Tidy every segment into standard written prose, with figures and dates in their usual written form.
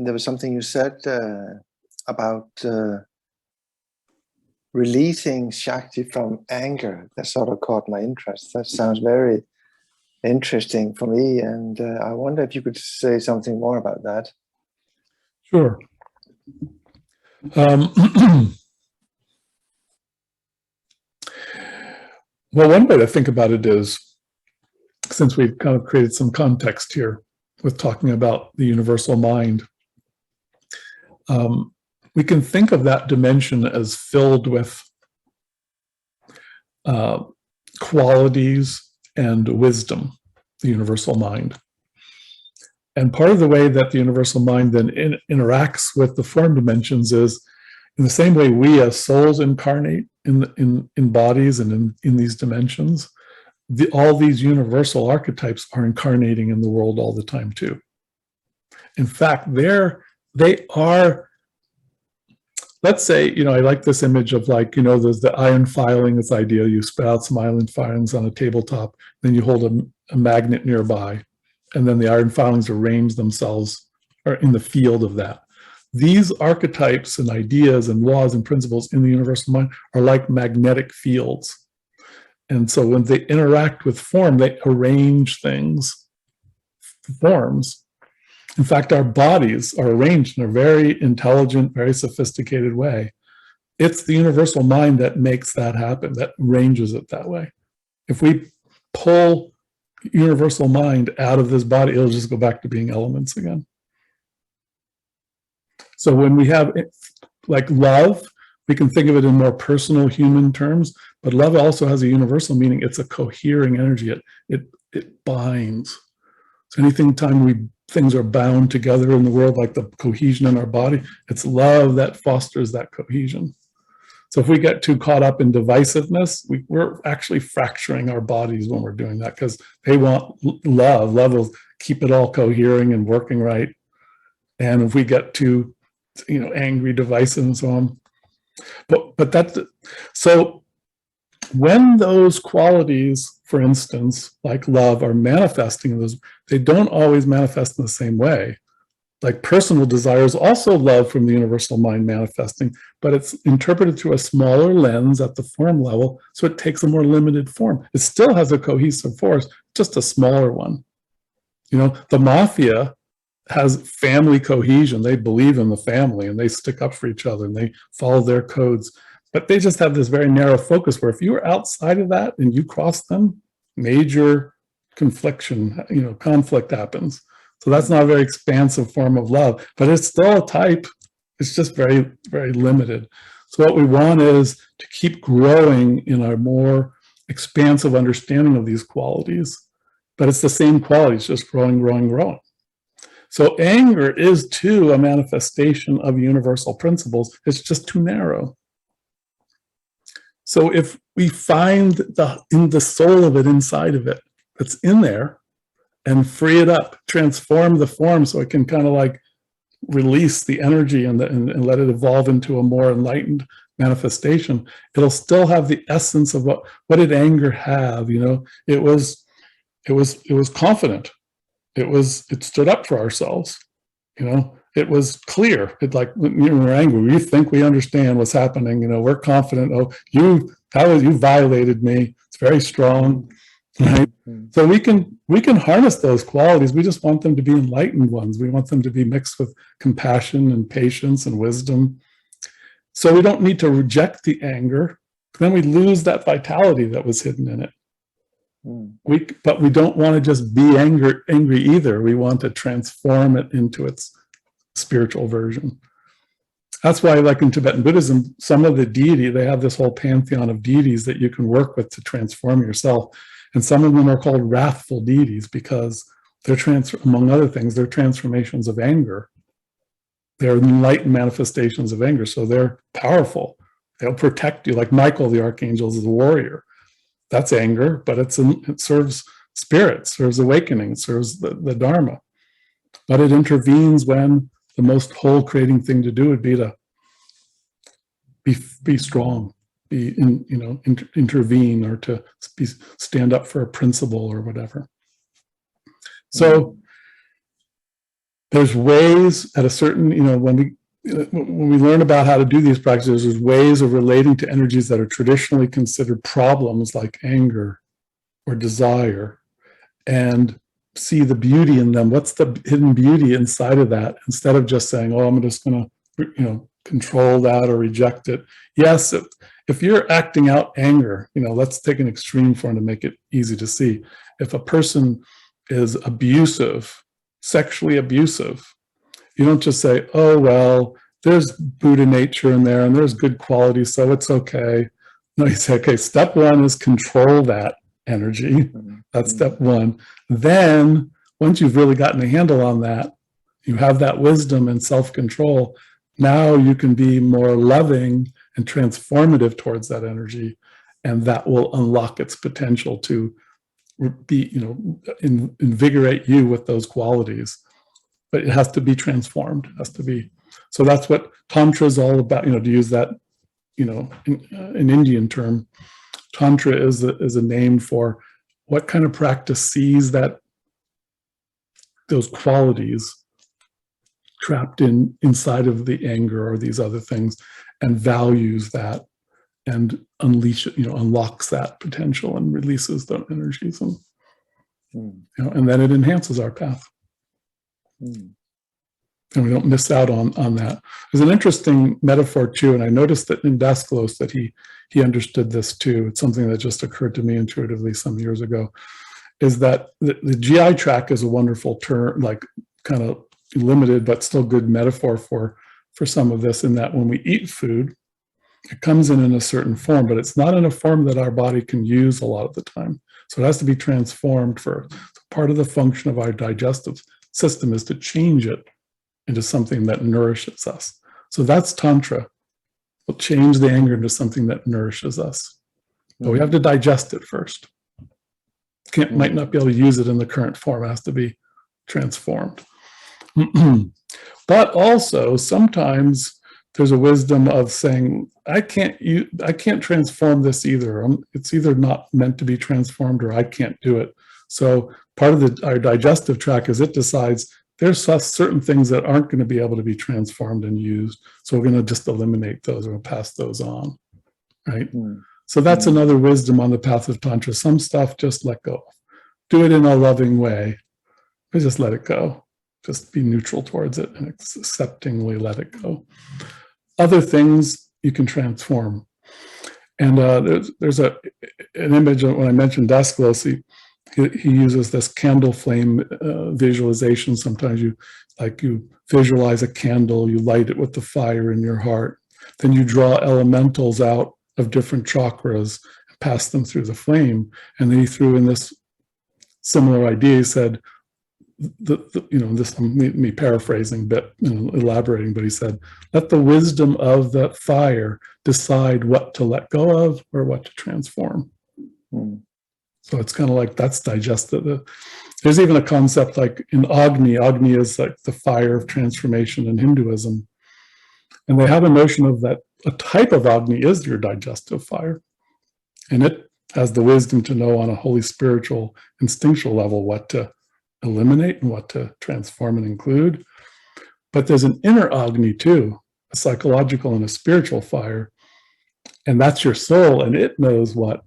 there was something you said about releasing Shakti from anger that sort of caught my interest. That sounds very interesting for me, and I wonder if you could say something more about that. Sure. Well, one way to think about it is, since we've kind of created some context here with talking about the universal mind, we can think of that dimension as filled with qualities and wisdom, the universal mind. And part of the way that the universal mind then interacts with the form dimensions is in the same way we as souls incarnate in bodies and in these dimensions, all these universal archetypes are incarnating in the world all the time too. In fact, they are, let's say, I like this image of there's the iron filing, this idea, you spread out some iron filings on a tabletop, then you hold a magnet nearby, and then the iron filings arrange themselves or in the field of that. These archetypes and ideas and laws and principles in the universal mind are like magnetic fields. And so when they interact with form, they arrange things, forms. In fact, our bodies are arranged in a very intelligent, very sophisticated way. It's the universal mind that makes that happen, that arranges it that way. If we pull universal mind out of this body, it'll just go back to being elements again. So when we have like love, we can think of it in more personal human terms, but love also has a universal meaning. It's a cohering energy. It binds. So anytime things are bound together in the world, like the cohesion in our body, it's love that fosters that cohesion. So if we get too caught up in divisiveness, we're actually fracturing our bodies when we're doing that, because they want love. Love will keep it all cohering and working right. And if we get too, angry, divisive, and so on. But that's, so when those qualities, for instance, like love, are manifesting in those, they don't always manifest in the same way. Like personal desires, also love from the universal mind manifesting, but it's interpreted through a smaller lens at the form level, so it takes a more limited form. It still has a cohesive force, just a smaller one. The mafia has family cohesion. They believe in the family and they stick up for each other and they follow their codes, but they just have this very narrow focus where if you are outside of that and you cross them, major conflict happens. So that's not a very expansive form of love, but it's still a type. It's just very, very limited. So what we want is to keep growing in our more expansive understanding of these qualities, but it's the same qualities, just growing, growing, growing. So anger is too a manifestation of universal principles. It's just too narrow. So if we find in the soul of it, inside of it, that's in there, and free it up, transform the form so it can kind of like release the energy and let it evolve into a more enlightened manifestation, it'll still have the essence of what did anger have? It was confident. It stood up for ourselves. It was clear. It like when we're angry, we think we understand what's happening. We're confident. Oh, you violated me. It's very strong. Right? So we can harness those qualities. We just want them to be enlightened ones. We want them to be mixed with compassion and patience and wisdom. So we don't need to reject the anger. Then we lose that vitality that was hidden in it. But we don't want to just be angry either. We want to transform it into its spiritual version. That's why, like in Tibetan Buddhism, some of the deity, they have this whole pantheon of deities that you can work with to transform yourself. And some of them are called wrathful deities because they're, among other things, they're transformations of anger. They're enlightened manifestations of anger, so they're powerful. They'll protect you, like Michael the Archangel is the warrior. That's anger, but it serves spirit, serves awakening, serves the Dharma. But it intervenes when the most whole creating thing to do would be to be strong, intervene, or to stand up for a principle or whatever. So there's ways at a certain, when we learn about how to do these practices, there's ways of relating to energies that are traditionally considered problems, like anger or desire, and see the beauty in them. What's the hidden beauty inside of that? Instead of just saying, oh, I'm just going to, control that or reject it. Yes, if you're acting out anger, let's take an extreme form to make it easy to see. If a person is abusive, sexually abusive, you don't just say, oh, well, there's Buddha nature in there and there's good qualities, so it's okay. No, you say, okay, step one is control that energy. That's step one. Then, once you've really gotten a handle on that, you have that wisdom and self-control, now you can be more loving and transformative towards that energy, and that will unlock its potential to be, invigorate you with those qualities. But it has to be transformed. It has to be. So that's what Tantra is all about. To use that, an Indian term, Tantra is a name for what kind of practice sees those qualities trapped inside of the anger or these other things, and values that and unlocks that potential and releases the energies, and and then it enhances our path. And we don't miss out on that. There's an interesting metaphor too, and I noticed that in Daskalos that he understood this too. It's something that just occurred to me intuitively some years ago, is that the GI tract is a wonderful term, like kind of limited but still good metaphor for some of this, in that when we eat food, it comes in a certain form, but it's not in a form that our body can use a lot of the time. So it has to be transformed first. So part of the function of our digestive system is to change it into something that nourishes us. So that's Tantra. We'll change the anger into something that nourishes us. But we have to digest it first. Might not be able to use it in the current form. It has to be transformed. But also sometimes there's a wisdom of saying, I can't transform this either. It's either not meant to be transformed or I can't do it. So part of our digestive tract is it decides there's certain things that aren't going to be able to be transformed and used. So we're going to just eliminate those or pass those on, right? So that's another wisdom on the path of Tantra. Some stuff just let go. Do it in a loving way. But just let it go. Just be neutral towards it and acceptingly let it go. Other things you can transform. And there's an image when I mentioned Daskalos, he uses this candle flame visualization. Sometimes you visualize a candle, you light it with the fire in your heart. Then you draw elementals out of different chakras and pass them through the flame. And then he threw in this similar idea. He said, this me paraphrasing, but elaborating, but he said, let the wisdom of that fire decide what to let go of or what to transform. So it's kind of like that's digested. There's even a concept like in Agni. Agni is like the fire of transformation in Hinduism. And they have a notion of that a type of Agni is your digestive fire. And it has the wisdom to know on a holy spiritual, instinctual level what to eliminate and what to transform and include. But there's an inner Agni too, a psychological and a spiritual fire. And that's your soul, and it knows what.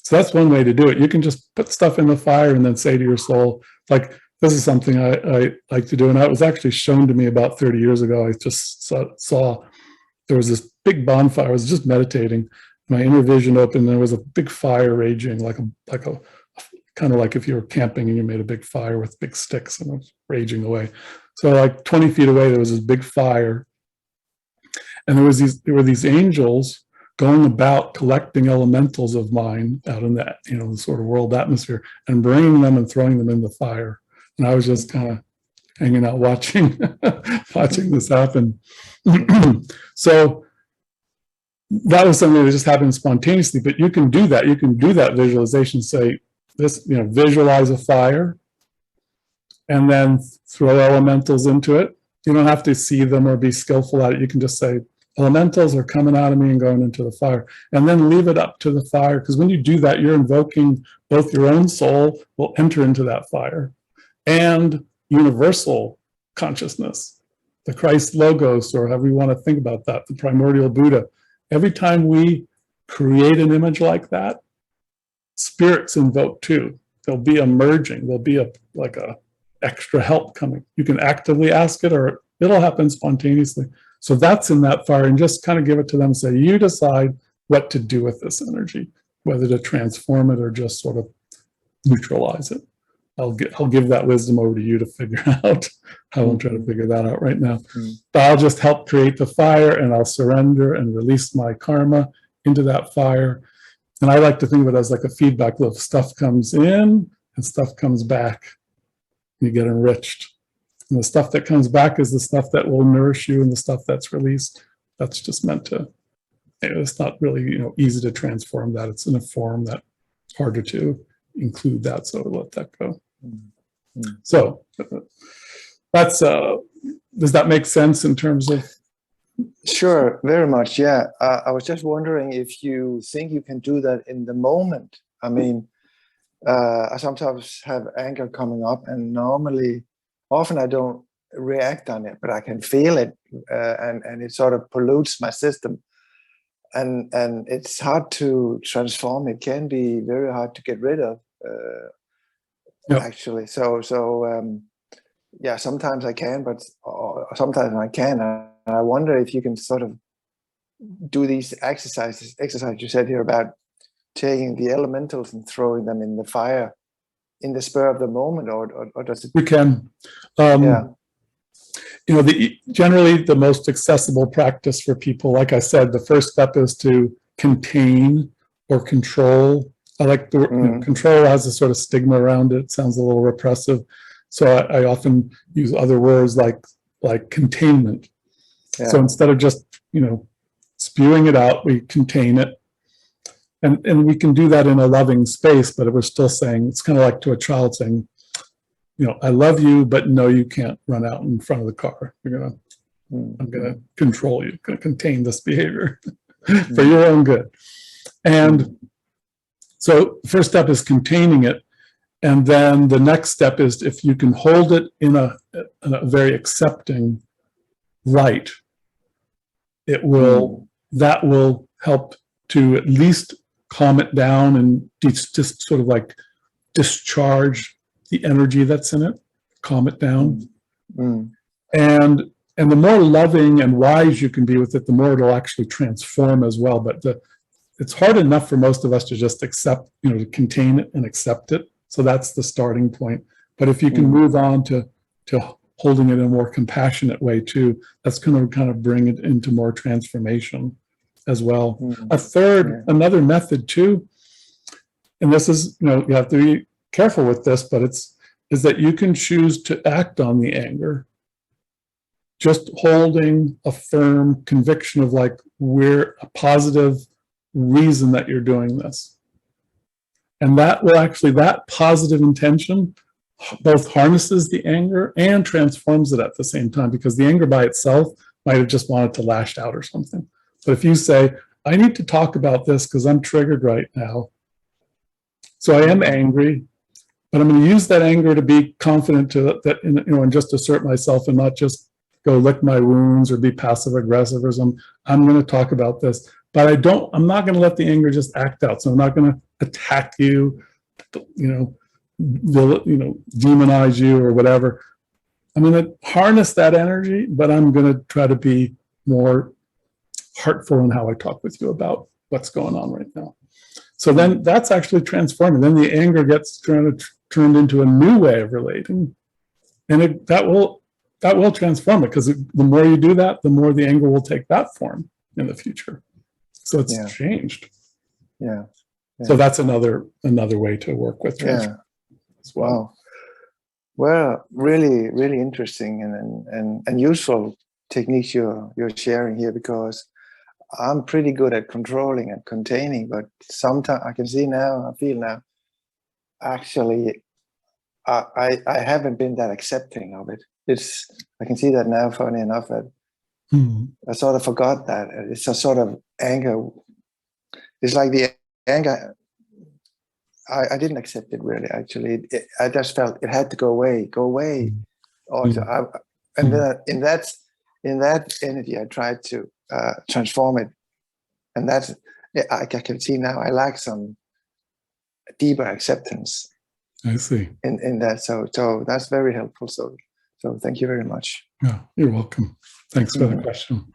So that's one way to do it. You can just put stuff in the fire and then say to your soul, like, this is something I like to do. And that was actually shown to me about 30 years ago. I just saw there was this big bonfire. I was just meditating. My inner vision opened, and there was a big fire raging, like a kind of like if you were camping and you made a big fire with big sticks and it was raging away. So like 20 feet away, there was this big fire. And there were these angels going about collecting elementals of mine out in that, the sort of world atmosphere and bringing them and throwing them in the fire. And I was just kind of hanging out watching, watching this happen. So that was something that just happened spontaneously, but you can do that. You can do that visualization, say, visualize a fire and then throw elementals into it. You don't have to see them or be skillful at it. You can just say, elementals are coming out of me and going into the fire, and then leave it up to the fire. Because when you do that, you're invoking both your own soul will enter into that fire and universal consciousness, the Christ logos, or however you want to think about that, the primordial Buddha. Every time we create an image like that, spirits invoke too. There'll be a merging. There'll be a extra help coming. You can actively ask it, or it'll happen spontaneously. So that's in that fire, and just kind of give it to them and say, you decide what to do with this energy, whether to transform it or just sort of neutralize it. I'll give that wisdom over to you to figure out. I won't try to figure that out right now. But I'll just help create the fire, and I'll surrender and release my karma into that fire. And I like to think of it as like a feedback loop. Stuff comes in and stuff comes back. You get enriched. And the stuff that comes back is the stuff that will nourish you, and the stuff that's released, that's just meant to, it's not really, easy to transform that. It's in a form that's harder to include that, so let that go. So that's, does that make sense in terms of? Sure, very much, yeah. I was just wondering if you think you can do that in the moment. I mean, I sometimes have anger coming up, and often I don't react on it, but I can feel it, and it sort of pollutes my system. And it's hard to transform. It can be very hard to get rid of, actually. So yeah, sometimes I can, but sometimes I can't. And I wonder if you can sort of do these exercises you said here about taking the elementals and throwing them in the fire in the spur of the moment, or does it? We can. Yeah. Generally the most accessible practice for people, like I said, the first step is to contain or control. I like the control has a sort of stigma around it. It sounds a little repressive. So I often use other words like containment. Yeah. So instead of just, spewing it out, we contain it. And we can do that in a loving space, but we're still saying, it's kind of like to a child saying, I love you, but no, you can't run out in front of the car. I'm gonna control you, gonna contain this behavior for your own good. And so the first step is containing it. And then the next step is, if you can hold it in a very accepting light, that will help to at least calm it down and just sort of like discharge the energy that's in it, calm it down. And the more loving and wise you can be with it, the more it'll actually transform as well. But it's hard enough for most of us to just accept, to contain it and accept it. So that's the starting point. But if you can move on to holding it in a more compassionate way too, that's going to kind of bring it into more transformation as well. Another method too, and this is, you have to be careful with this, but is that you can choose to act on the anger, just holding a firm conviction of we're a positive reason that you're doing this. And that positive intention both harnesses the anger and transforms it at the same time, because the anger by itself might have just wanted to lash out or something. But if you say, I need to talk about this because I'm triggered right now, so I am angry, but I'm going to use that anger to be confident and just assert myself and not just go lick my wounds or be passive aggressive or something. I'm going to talk about this, but I'm not going to let the anger just act out. So I'm not going to attack you, demonize you or whatever. I'm going to harness that energy, but I'm going to try to be more heartful in how I talk with you about what's going on right now. So then that's actually transforming. Then the anger gets turned into a new way of relating, and that will transform it, because the more you do that, the more the anger will take that form in the future. So it's changed. Yeah. So that's another way to work with transformation as well. Wow. Well, really, really interesting and useful techniques you're sharing here, because I'm pretty good at controlling and containing, but sometimes I can see now, I feel now, actually, I haven't been that accepting of it. I can see that now, funny enough, that I sort of forgot that. It's a sort of anger. It's like the anger, I didn't accept it really, actually. I just felt it had to go away. Also, And in that energy, I tried to transform it, and that's I can see now. I like some deeper acceptance I see. in that. So that's very helpful. So thank you very much. Yeah, you're welcome. Thanks for the Mhm. question.